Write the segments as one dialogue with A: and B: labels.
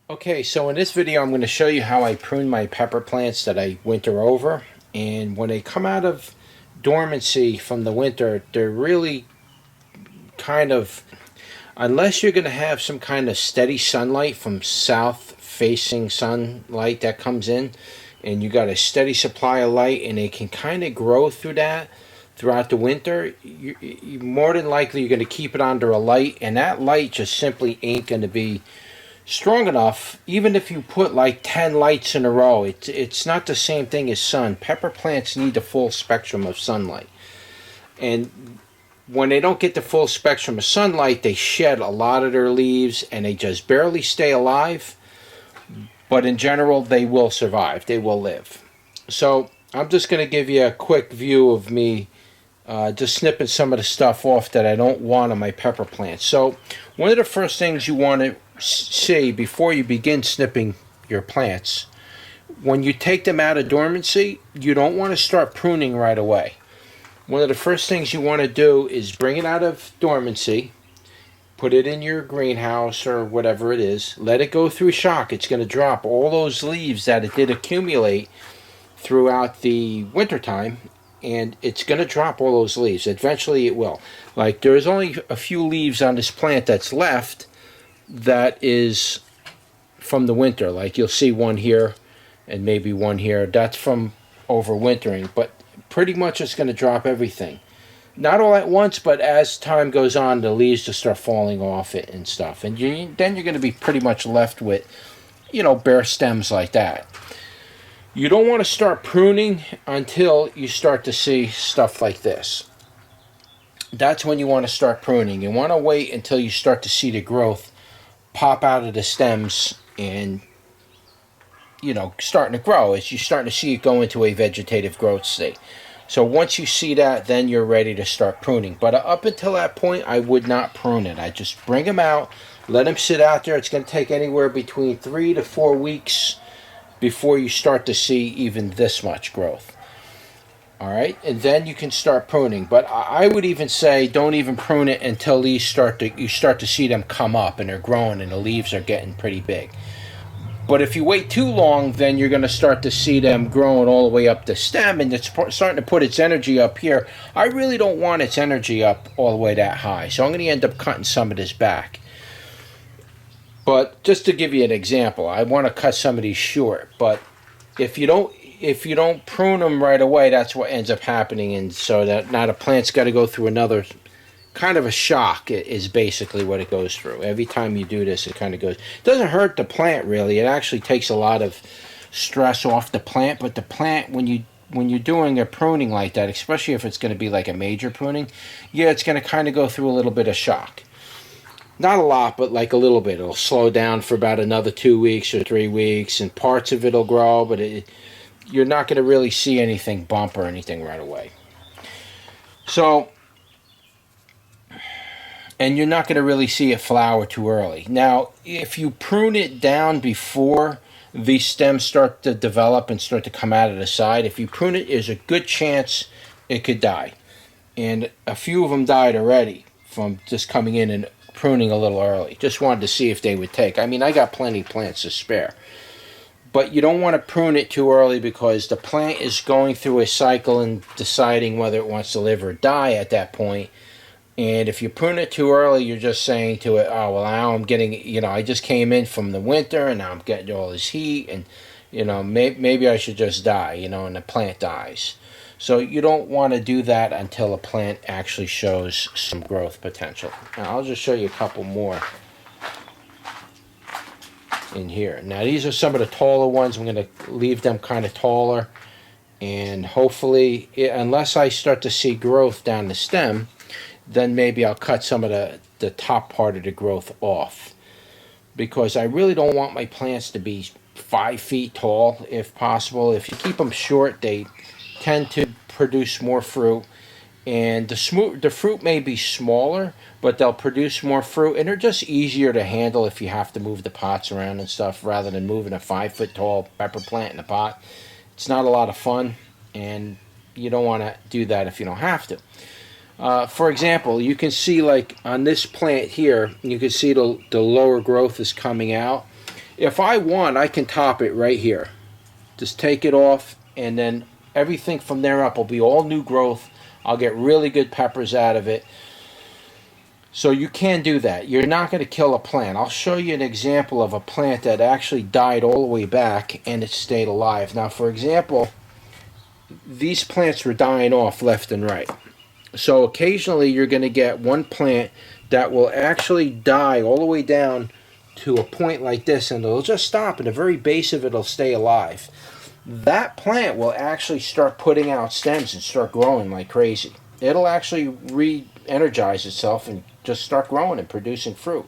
A: Okay, so in this video I'm going to show you how I prune my pepper plants that I winter over. And when they come out of dormancy from the winter, they're really kind of, unless you're going to have some kind of steady sunlight from south facing sunlight that comes in, and you got a steady supply of light and they can kind of grow through that throughout the winter, you more than likely you're going to keep it under a light, and that light just simply ain't going to be strong enough. Even if you put like 10 lights in a row, it's not the same thing as sun. Pepper plants need the full spectrum of sunlight, and when they don't get the full spectrum of sunlight, they shed a lot of their leaves and they just barely stay alive. But in general, they will survive, they will live. So I'm just going to give you a quick view of me just snipping some of the stuff off that I don't want on my pepper plants. So one of the first things you want to see before you begin snipping your plants, when you take them out of dormancy, you don't want to start pruning right away. One of the first things you want to do is bring it out of dormancy, put it in your greenhouse or whatever it is, let it go through shock. It's going to drop all those leaves that it did accumulate throughout the wintertime, and it's going to drop all those leaves. Eventually it will. Like, there's only a few leaves on this plant that's left that is from the winter. Like, you'll see one here and maybe one here. That's from overwintering, but pretty much it's going to drop everything. Not all at once, but as time goes on, the leaves just start falling off it and stuff. And then you're going to be pretty much left with, bare stems like that. You don't want to start pruning until you start to see stuff like this. That's when you want to start pruning. You want to wait until you start to see the growth pop out of the stems and, starting to grow. As you're starting to see it go into a vegetative growth state. So once you see that, then you're ready to start pruning. But up until that point, I would not prune it. I just bring them out, let them sit out there. It's going to take anywhere between 3 to 4 weeks before you start to see even this much growth. All right, and then you can start pruning. But I would even say don't even prune it until these you start to see them come up and they're growing and the leaves are getting pretty big. But if you wait too long, then you're going to start to see them growing all the way up the stem, and it's starting to put its energy up here. I really don't want its energy up all the way that high, so I'm going to end up cutting some of this back. But just to give you an example, I want to cut some of these short. But if you don't prune them right away, that's what ends up happening, and so that now the plant's got to go through another kind of a shock is basically what it goes through. Every time you do this, it kind of goes. It doesn't hurt the plant really. It actually takes a lot of stress off the plant. But the plant, when you're doing a pruning like that, especially if it's going to be like a major pruning, yeah, it's going to kind of go through a little bit of shock. Not a lot, but like a little bit. It'll slow down for about another 2 weeks or 3 weeks, and parts of it'll grow, but you're not going to really see anything bump or anything right away. So. And you're not going to really see it flower too early. Now, if you prune it down before these stems start to develop and start to come out of the side, if you prune it, there's a good chance it could die. And a few of them died already from just coming in and pruning a little early. Just wanted to see if they would take. I mean, I got plenty of plants to spare. But you don't want to prune it too early because the plant is going through a cycle and deciding whether it wants to live or die at that point. And if you prune it too early, you're just saying to it, oh, well, now I'm getting, I just came in from the winter and now I'm getting all this heat and, maybe I should just die, and the plant dies. So you don't want to do that until a plant actually shows some growth potential. Now, I'll just show you a couple more in here. Now, these are some of the taller ones. I'm going to leave them kind of taller. And hopefully, unless I start to see growth down the stem, then maybe I'll cut some of the top part of the growth off. Because I really don't want my plants to be 5 feet tall, if possible. If you keep them short, they tend to produce more fruit. And the fruit may be smaller, but they'll produce more fruit. And they're just easier to handle if you have to move the pots around and stuff, rather than moving a 5 foot tall pepper plant in a pot. It's not a lot of fun, and you don't want to do that if you don't have to. For example, you can see like on this plant here, you can see the lower growth is coming out. If I want, I can top it right here. Just take it off, and then everything from there up will be all new growth. I'll get really good peppers out of it. So you can do that. You're not going to kill a plant. I'll show you an example of a plant that actually died all the way back and it stayed alive. Now, for example, these plants were dying off left and right. So occasionally you're going to get one plant that will actually die all the way down to a point like this, and it'll just stop. At the very base of it, it'll stay alive. That plant will actually start putting out stems and start growing like crazy. It'll actually re-energize itself and just start growing and producing fruit.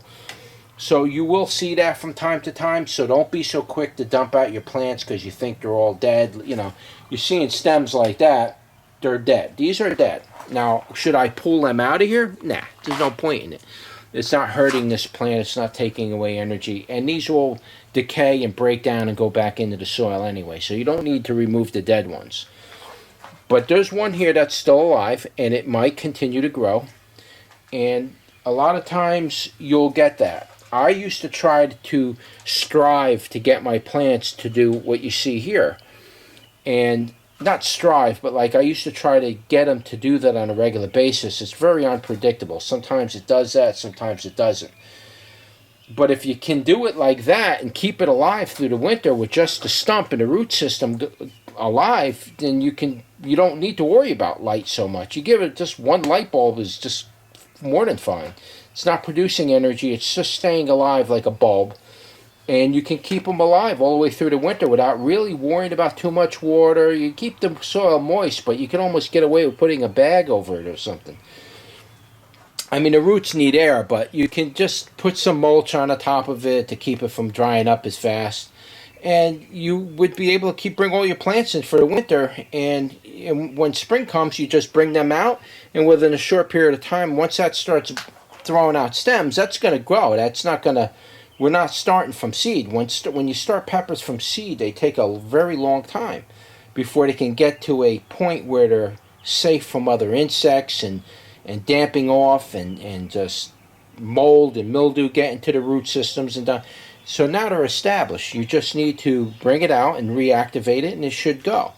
A: So you will see that from time to time, so don't be so quick to dump out your plants because you think they're all dead. You know, you're seeing stems like that, they're dead. These are dead. Now, should I pull them out of here? Nah, there's no point in it. It's not hurting this plant, it's not taking away energy, and these will decay and break down and go back into the soil anyway, so you don't need to remove the dead ones. But there's one here that's still alive, and it might continue to grow, and a lot of times you'll get that. I used to try to strive to get my plants to do what you see here. And not strive, but like I used to try to get them to do that on a regular basis. It's very unpredictable. Sometimes it does that, sometimes it doesn't. But if you can do it like that and keep it alive through the winter with just the stump and the root system alive, then you don't need to worry about light so much. You give it just one light bulb is just more than fine. It's not producing energy, it's just staying alive like a bulb. And you can keep them alive all the way through the winter without really worrying about too much water. You keep the soil moist, but you can almost get away with putting a bag over it or something. I mean, the roots need air, but you can just put some mulch on the top of it to keep it from drying up as fast. And you would be able to bring all your plants in for the winter. And when spring comes, you just bring them out. And within a short period of time, once that starts throwing out stems, that's going to grow. That's not going to... We're not starting from seed. When you start peppers from seed, they take a very long time before they can get to a point where they're safe from other insects and damping off and just mold and mildew getting to the root systems and done. So now they're established. You just need to bring it out and reactivate it, and it should go.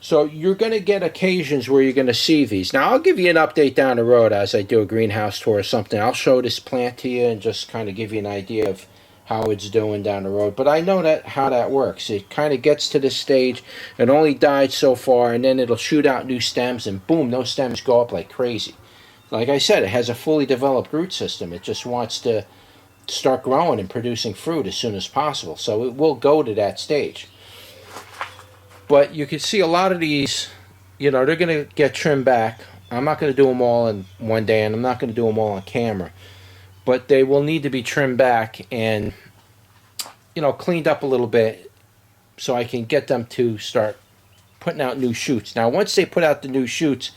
A: So you're going to get occasions where you're going to see these. Now, I'll give you an update down the road as I do a greenhouse tour or something. I'll show this plant to you and just kind of give you an idea of how it's doing down the road. But I know how that works. It kind of gets to this stage. It only died so far, and then it'll shoot out new stems, and boom, those stems go up like crazy. Like I said, it has a fully developed root system. It just wants to start growing and producing fruit as soon as possible. So it will go to that stage. But you can see a lot of these, you know, they're going to get trimmed back. I'm not going to do them all in one day, and I'm not going to do them all on camera. But they will need to be trimmed back and, you know, cleaned up a little bit so I can get them to start putting out new shoots. Now, once they put out the new shoots,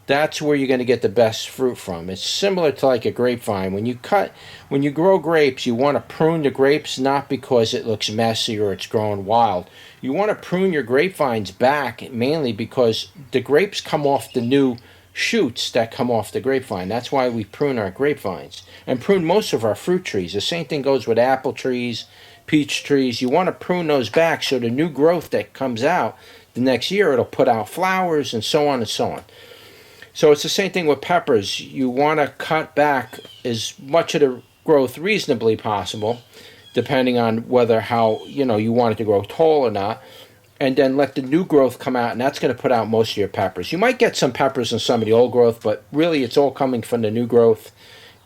A: that's where you're going to get the best fruit from. It's similar to like a grapevine. When you grow grapes, you want to prune the grapes not because it looks messy or it's growing wild. You want to prune your grapevines back mainly because the grapes come off the new shoots that come off the grapevine. That's why we prune our grapevines and prune most of our fruit trees. The same thing goes with apple trees, peach trees. You want to prune those back so the new growth that comes out the next year, it'll put out flowers and so on and so on. So it's the same thing with peppers. You want to cut back as much of the growth reasonably possible, depending on how you want it to grow tall or not, and then let the new growth come out, and that's going to put out most of your peppers. You might get some peppers in some of the old growth, but really it's all coming from the new growth,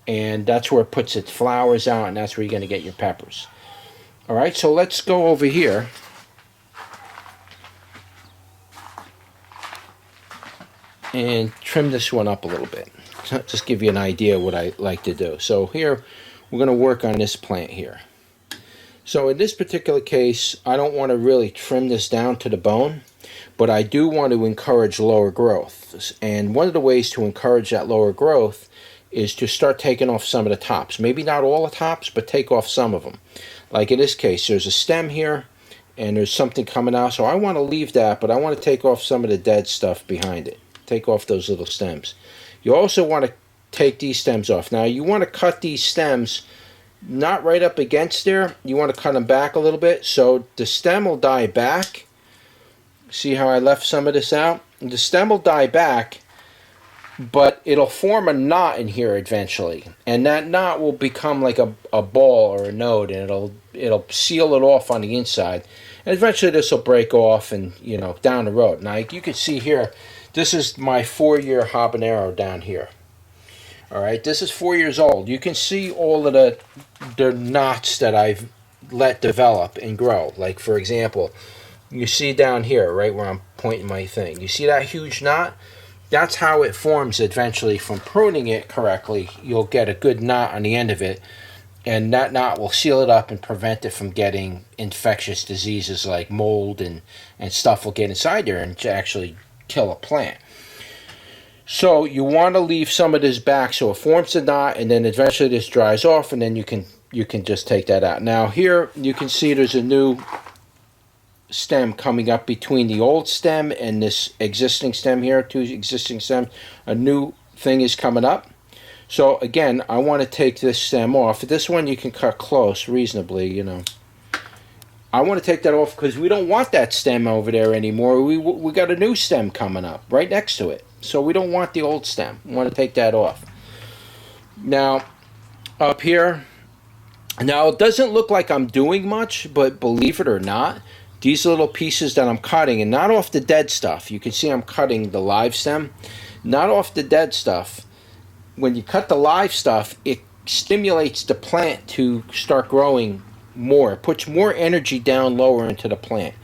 A: and that's where it puts its flowers out, and that's where you're going to get your peppers. All right, so let's go over here. And trim this one up a little bit. Just give you an idea of what I like to do. So here, we're going to work on this plant here. So in this particular case, I don't want to really trim this down to the bone, but I do want to encourage lower growth. And one of the ways to encourage that lower growth is to start taking off some of the tops. Maybe not all the tops, but take off some of them. Like in this case, there's a stem here, and there's something coming out. So I want to leave that, but I want to take off some of the dead stuff behind it. Take off those little stems. You also want to take these stems off. Now you want to cut these stems not right up against there. You want to cut them back a little bit so the stem will die back. See how I left some of this out? The stem will die back, but it'll form a knot in here eventually, and that knot will become like a ball or a node, and it'll seal it off on the inside, and eventually this will break off, and you know, down the road. Now you can see here, this is my 4-year habanero down here. All right, this is 4 years old. You can see all of the knots that I've let develop and grow. Like for example, you see down here, right where I'm pointing my thing. You see that huge knot? That's how it forms eventually from pruning it correctly. You'll get a good knot on the end of it, and that knot will seal it up and prevent it from getting infectious diseases like mold and stuff will get inside there and actually kill a plant. So you want to leave some of this back so it forms a knot, and then eventually this dries off, and then you can just take that out. Now here you can see there's a new stem coming up between the old stem and this existing stem here, 2 existing stems. A new thing is coming up. So again, I want to take this stem off. This one you can cut close reasonably, you know. I want to take that off because we don't want that stem over there anymore. We got a new stem coming up right next to it. So we don't want the old stem. We want to take that off. Now, up here, now it doesn't look like I'm doing much, but believe it or not, these little pieces that I'm cutting, and not off the dead stuff. You can see I'm cutting the live stem, not off the dead stuff. When you cut the live stuff, it stimulates the plant to start growing more. It puts more energy down lower into the plant.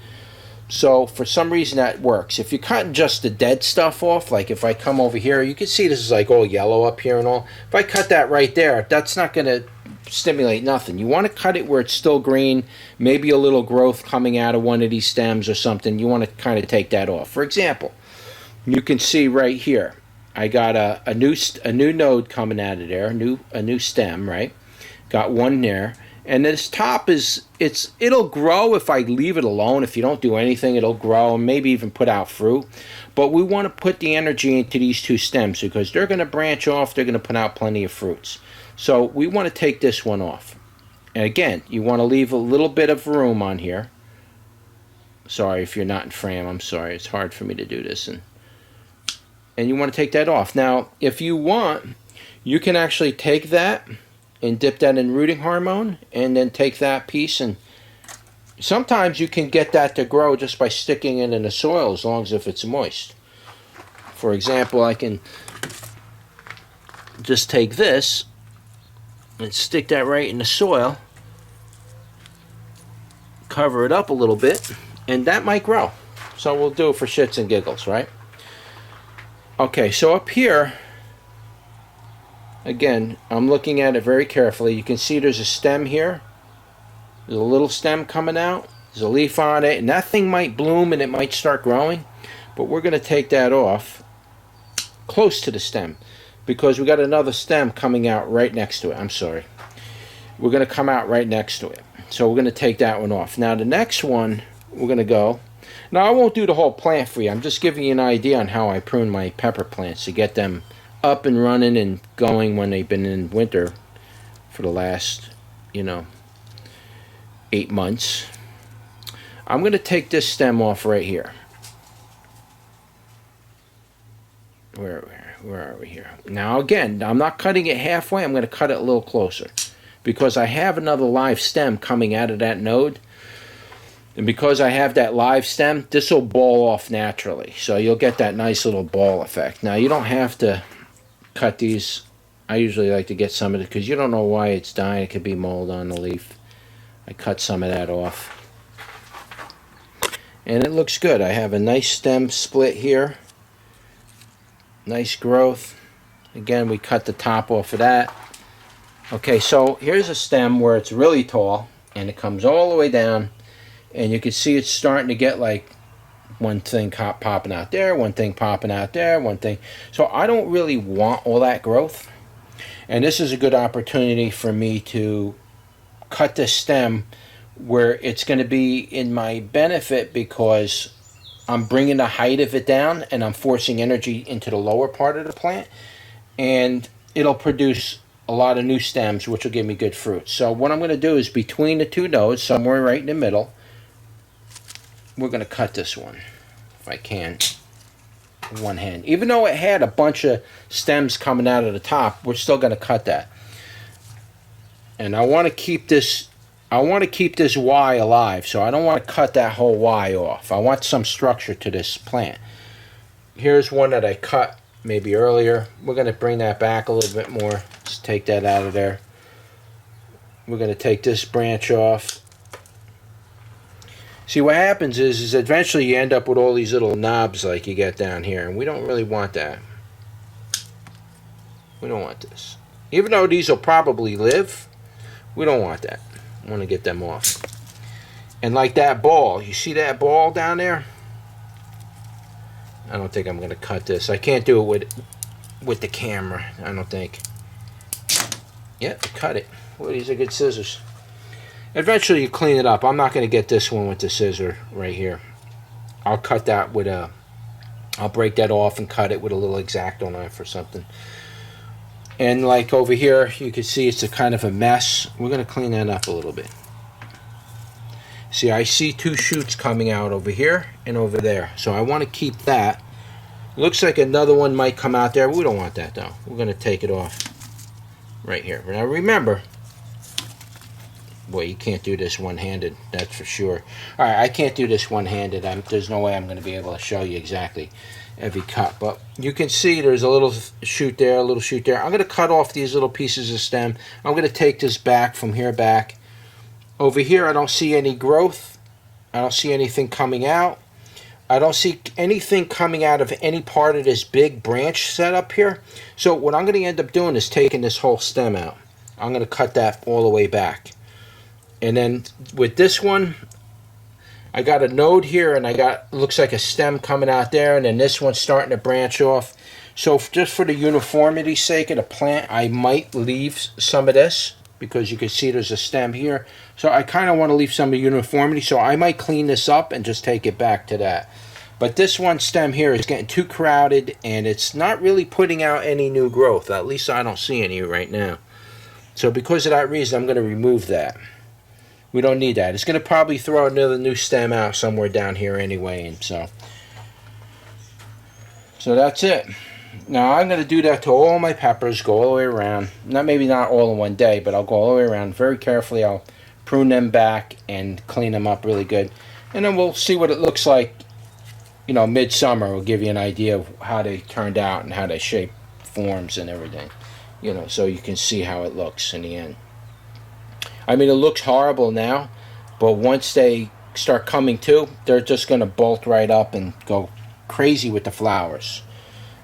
A: So for some reason that works. If you're cutting just the dead stuff off, like if I come over here, you can see this is like all yellow up here and all. If I cut that right there, that's not going to stimulate nothing. You want to cut it where it's still green, maybe a little growth coming out of one of these stems or something. You want to kind of take that off. For example, you can see right here, I got a new node coming out of there, a new stem, right? Got one there. And this top it'll grow if I leave it alone. If you don't do anything, it'll grow and maybe even put out fruit. But we want to put the energy into these 2 stems because they're going to branch off. They're going to put out plenty of fruits. So we want to take this one off. And again, you want to leave a little bit of room on here. Sorry if you're not in frame. I'm sorry. It's hard for me to do this. And you want to take that off. Now, if you want, you can actually take that and dip that in rooting hormone, and then take that piece, and sometimes you can get that to grow just by sticking it in the soil as long as if it's moist. For example, I can just take this and stick that right in the soil, cover it up a little bit, and that might grow. So we'll do it for shits and giggles, right? Okay, so up here, again, I'm looking at it very carefully. You can see there's a stem here. There's a little stem coming out. There's a leaf on it, and that thing might bloom and it might start growing. But we're going to take that off close to the stem because we got another stem coming out right next to it. I'm sorry. We're going to come out right next to it. So we're going to take that one off. Now the next one, we're going to go. Now I won't do the whole plant for you. I'm just giving you an idea on how I prune my pepper plants to get them up and running and going when they've been in winter for the last, 8 months. I'm going to take this stem off right here. Where are we here? Now again, I'm not cutting it halfway. I'm going to cut it a little closer because I have another live stem coming out of that node. And because I have that live stem, this will ball off naturally. So you'll get that nice little ball effect. Now you don't have to cut these. I usually like to get some of it because you don't know why it's dying. It could be mold on the leaf. I cut some of that off. And it looks good. I have a nice stem split here. Nice growth. Again, we cut the top off of that. Okay, so here's a stem where it's really tall and it comes all the way down. And you can see it's starting to get like one thing popping out there, one thing popping out there, one thing. So I don't really want all that growth. And this is a good opportunity for me to cut this stem where it's going to be in my benefit because I'm bringing the height of it down and I'm forcing energy into the lower part of the plant. And it'll produce a lot of new stems, which will give me good fruit. So what I'm going to do is between the two nodes, somewhere right in the middle, we're going to cut this one, if I can, one hand. Even though it had a bunch of stems coming out of the top, we're still going to cut that. And I want to keep this Y alive, so I don't want to cut that whole Y off. I want some structure to this plant. Here's one that I cut maybe earlier. We're going to bring that back a little bit more. Just take that out of there. We're going to take this branch off. See, what happens is eventually you end up with all these little knobs like you get down here, and we don't really want that. We don't want this. Even though these will probably live, we don't want that. I want to get them off. And like that ball, you see that ball down there? I don't think I'm going to cut this. I can't do it with the camera, I don't think. Yep, cut it. Well, these are good scissors. Eventually you clean it up. I'm not going to get this one with the scissor right here. I'll cut that with a... I'll break that off and cut it with a little X-Acto knife or something. And like over here, you can see it's a kind of a mess. We're going to clean that up a little bit. See, I see two shoots coming out over here and over there. So I want to keep that. Looks like another one might come out there. We don't want that though. We're going to take it off right here. Now remember, boy, you can't do this one-handed. That's for sure. All right, I can't do this one-handed. There's no way I'm going to be able to show you exactly every cut, but you can see there's a little shoot there, a little shoot there. I'm going to cut off these little pieces of stem. I'm going to take this back from here back. Over here I don't see any growth. I don't see anything coming out. I don't see anything coming out of any part of this big branch set up here. So what I'm going to end up doing is taking this whole stem out. I'm going to cut that all the way back. And then with this one, I got a node here, and I got, looks like a stem coming out there, and then this one's starting to branch off. So just for the uniformity's sake of the plant, I might leave some of this, because you can see there's a stem here. So I kind of want to leave some of the uniformity, so I might clean this up and just take it back to that. But this one stem here is getting too crowded, and it's not really putting out any new growth. At least I don't see any right now. So because of that reason, I'm going to remove that. We don't need that. It's going to probably throw another new stem out somewhere down here anyway, and so that's it. Now I'm going to do that to all my peppers, go all the way around. Maybe not all in one day, but I'll go all the way around very carefully. I'll prune them back and clean them up really good, and then we'll see what it looks like. You know, midsummer will give you an idea of how they turned out and how they shape forms and everything. You know, so you can see how it looks in the end. I mean, it looks horrible now, but once they start coming to, they're just going to bolt right up and go crazy with the flowers.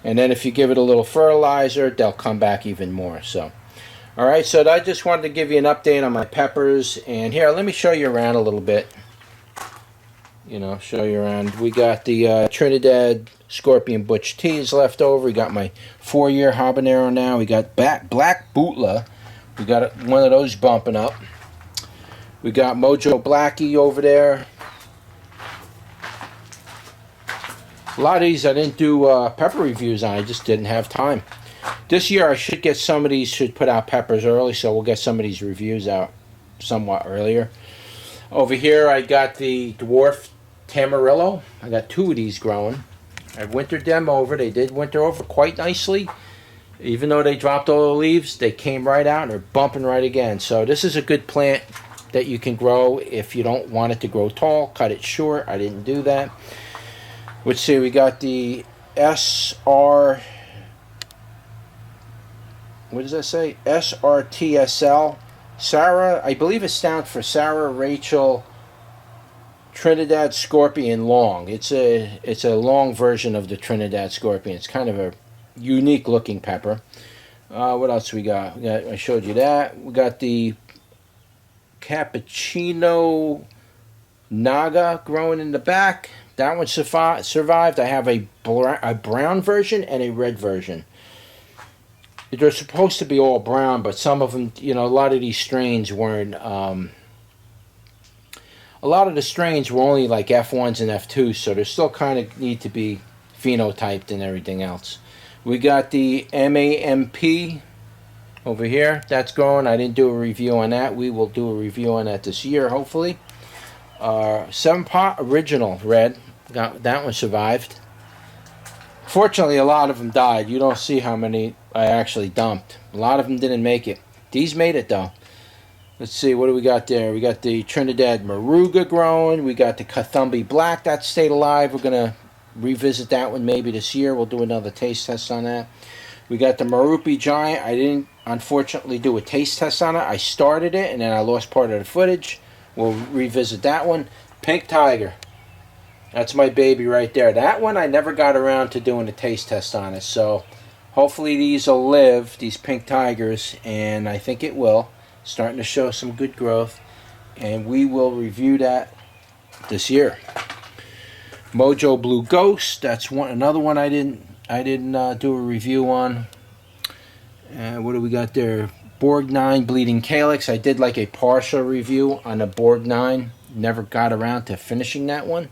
A: And then if you give it a little fertilizer, they'll come back even more. So, all right, so I just wanted to give you an update on my peppers. And here, let me show you around a little bit. You know, show you around. We got the Trinidad Scorpion Butch Teas left over. We got my 4-year Habanero now. We got Black Bhutlah. We got one of those bumping up. We got Mojo Blackie over there. A lot of these I didn't do pepper reviews on. I just didn't have time. This year I should get some of these, should put out peppers early, so we'll get some of these reviews out somewhat earlier. Over here I got the Dwarf Tamarillo. I got 2 of these growing. I wintered them over. They did winter over quite nicely. Even though they dropped all the leaves, they came right out and they're bumping right again. So this is a good plant that you can grow if you don't want it to grow tall. Cut it short. I didn't do that. Let's see, we got the SR, what does that say? SRTSL. Sarah, I believe it stands for Sarah Rachel Trinidad Scorpion Long. It's a long version of the Trinidad Scorpion. It's kind of a unique looking pepper. What else we got? I showed you that. We got the Cappuccino Naga growing in the back. That one survived. I have a brown version and a red version. They're supposed to be all brown, but some of them, you know, a lot of these strains weren't. A lot of the strains were only like F1s and F2s, so they still kind of need to be phenotyped and everything else. We got the MAMP over here. That's growing. I didn't do a review on that. We will do a review on that this year, hopefully. 7-pot original red. Got that one survived. Fortunately, a lot of them died. You don't see how many I actually dumped. A lot of them didn't make it. These made it though. Let's see, what do we got there? We got the Trinidad Moruga growing. We got the Kathumbi Black that stayed alive. We're going to revisit that one maybe this year. We'll do another taste test on that. We got the Marupi Giant. I didn't, unfortunately, do a taste test on it. I started it, and then I lost part of the footage. We'll revisit that one. Pink Tiger. That's my baby right there. That one, I never got around to doing a taste test on it. So, hopefully these will live, these Pink Tigers, and I think it will. Starting to show some good growth, and we will review that this year. Mojo Blue Ghost, that's another one I didn't do a review on. What do we got there? Borgnine Bleeding Calyx. I did like a partial review on the Borgnine. Never got around to finishing that one.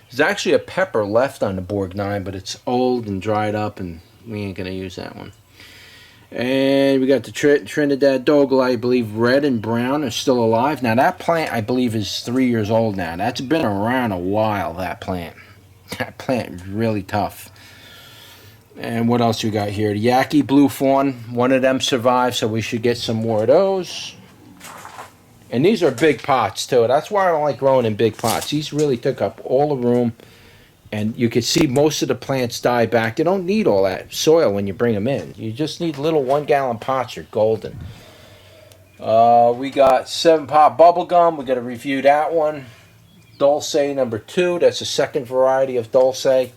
A: There's actually a pepper left on the Borgnine, but it's old and dried up, and we ain't gonna use that one. And we got the Trinidad Dogal, I believe red and brown are still alive. Now that plant, I believe, is 3 years old now. That's been around a while, that plant. That plant is really tough. And what else we got here? The Yaqui Blue Fawn. One of them survived, so we should get some more of those. And these are big pots, too. That's why I don't like growing in big pots. These really took up all the room. And you can see most of the plants die back. They don't need all that soil when you bring them in. You just need little 1-gallon pots. You're golden. We got 7-pot bubblegum. We got to review that one. Dulce number 2. That's the second variety of Dulce.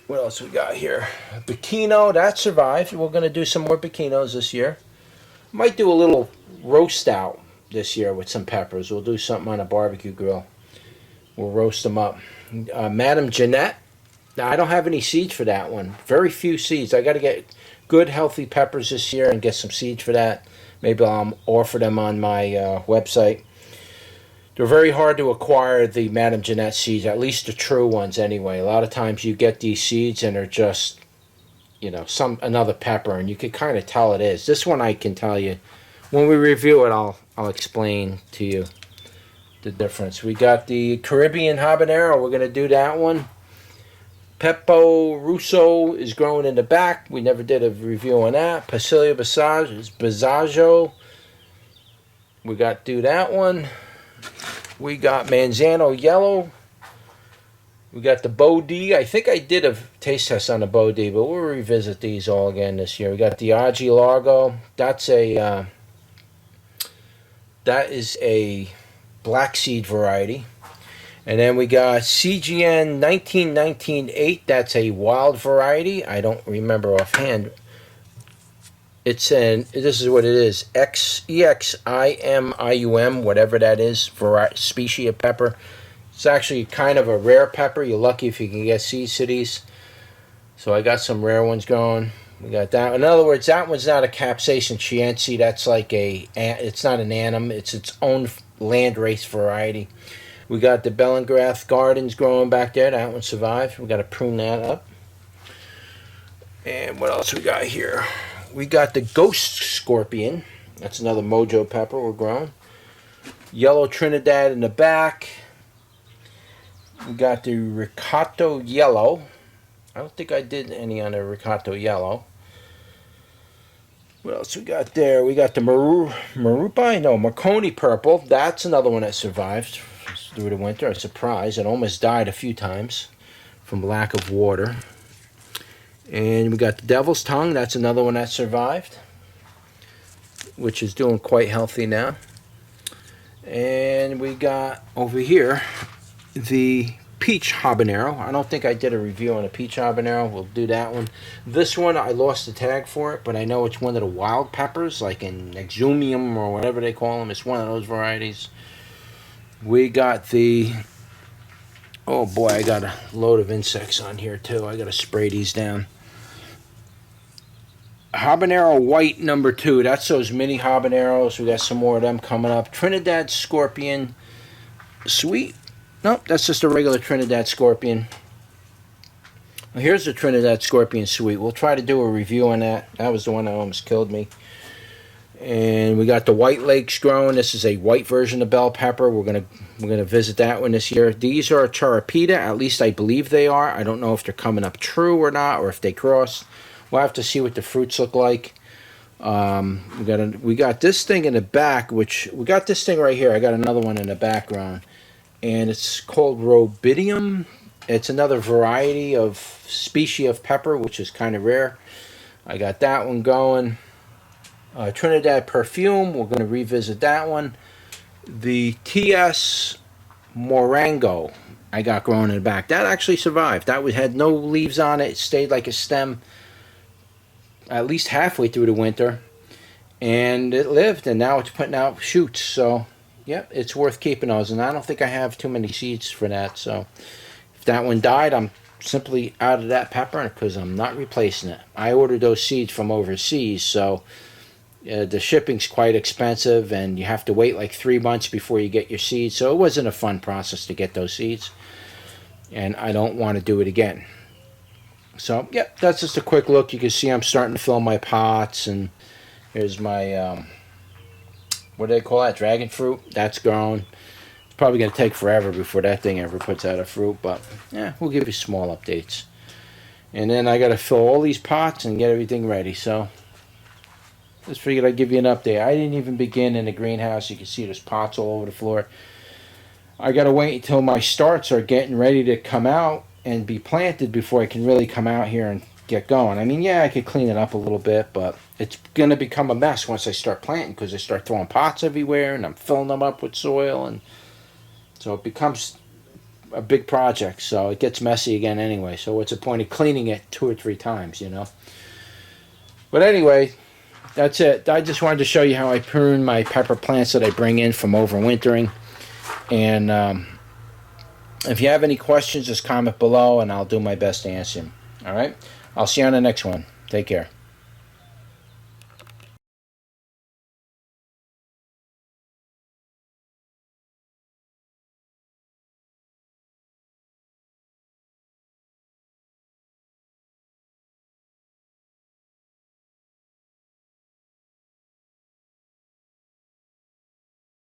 A: What else we got here? Bikino. That survived. We're going to do some more Bikinos this year. Might do a little roast out this year with some peppers. We'll do something on a barbecue grill. We'll roast them up. Madame Jeanette. Now, I don't have any seeds for that one. Very few seeds. I got to get good, healthy peppers this year and get some seeds for that. Maybe I'll offer them on my website. They're very hard to acquire, the Madame Jeanette seeds, at least the true ones anyway. A lot of times you get these seeds and they're just, you know, another pepper, and you can kind of tell it is. This one I can tell you. When we review it, I'll explain to you the difference. We got the Caribbean Habanero. We're going to do that one. Peppo Russo is growing in the back. We never did a review on that. Pasilia Basajo. We got to do that one. We got Manzano Yellow. We got the Bodhi. I think I did a taste test on the Bodhi, but we'll revisit these all again this year. We got the Aji Largo. That is a black seed variety. And then we got CGN 1919-8. That's a wild variety. I don't remember offhand. This is what it is. EXIMIUM, whatever that is, species of pepper. It's actually kind of a rare pepper. You're lucky if you can get seeds to these. So I got some rare ones going. We got that. In other words, that one's not a capsaicin chiense. That's like it's not an annum. It's its own landrace variety. We got the Bellingrath Gardens growing back there. That one survived. We got to prune that up. And what else we got here? We got the Ghost Scorpion. That's another Mojo pepper we're growing. Yellow Trinidad in the back. We got the Ricato Yellow. I don't think I did any on the Ricato Yellow. What else we got there? We got the Marconi Purple. That's another one that survived through the winter. A surprise. It almost died a few times from lack of water. And we got the Devil's Tongue. That's another one that survived, which is doing quite healthy now. And we got over here the Peach Habanero. I don't think I did a review on a Peach Habanero. We'll do that one. This one, I lost the tag for it, but I know it's one of the wild peppers, like in Exumium or whatever they call them. It's one of those varieties. We got the... Oh boy, I got a load of insects on here too. I got to spray these down. Habanero White number 2. That's those mini habaneros. We got some more of them coming up. Trinidad Scorpion Sweet. Nope, that's just a regular Trinidad Scorpion. Here's the Trinidad Scorpion Sweet. We'll try to do a review on that. That was the one that almost killed me. And we got the White Lakes growing. This is a white version of bell pepper. We're gonna visit that one this year. These are Charapita, at least I believe they are. I don't know if they're coming up true or not, or if they cross. We'll have to see what the fruits look like. We got this thing in the back, which we got this thing right here. I got another one in the background, and it's called Robidium. It's another variety of species of pepper, which is kind of rare. I got that one going. Trinidad Perfume, we're going to revisit that one. The TS Morango I got growing in the back. That actually survived. That had no leaves on it. It stayed like a stem at least halfway through the winter. And it lived, and now it's putting out shoots. So, yep, it's worth keeping those. And I don't think I have too many seeds for that. So, if that one died, I'm simply out of that pepper because I'm not replacing it. I ordered those seeds from overseas, so the shipping's quite expensive, and you have to wait like 3 months before you get your seeds. So it wasn't a fun process to get those seeds, and I don't want to do it again. So, yep, that's just a quick look. You can see I'm starting to fill my pots, and here's my, what do they call that, dragon fruit? That's grown. It's probably going to take forever before that thing ever puts out a fruit, but yeah, we'll give you small updates. And then I got to fill all these pots and get everything ready, so just figured I'd give you an update. I didn't even begin in the greenhouse. You can see there's pots all over the floor. I got to wait until my starts are getting ready to come out and be planted before I can really come out here and get going. I mean, yeah, I could clean it up a little bit, but it's going to become a mess once I start planting because I start throwing pots everywhere and I'm filling them up with soil. And so it becomes a big project. So it gets messy again anyway. So what's the point of cleaning it 2 or 3 times, you know? But anyway, that's it. I just wanted to show you how I prune my pepper plants that I bring in from overwintering. And if you have any questions, just comment below and I'll do my best to answer them. All right? I'll see you on the next one. Take care.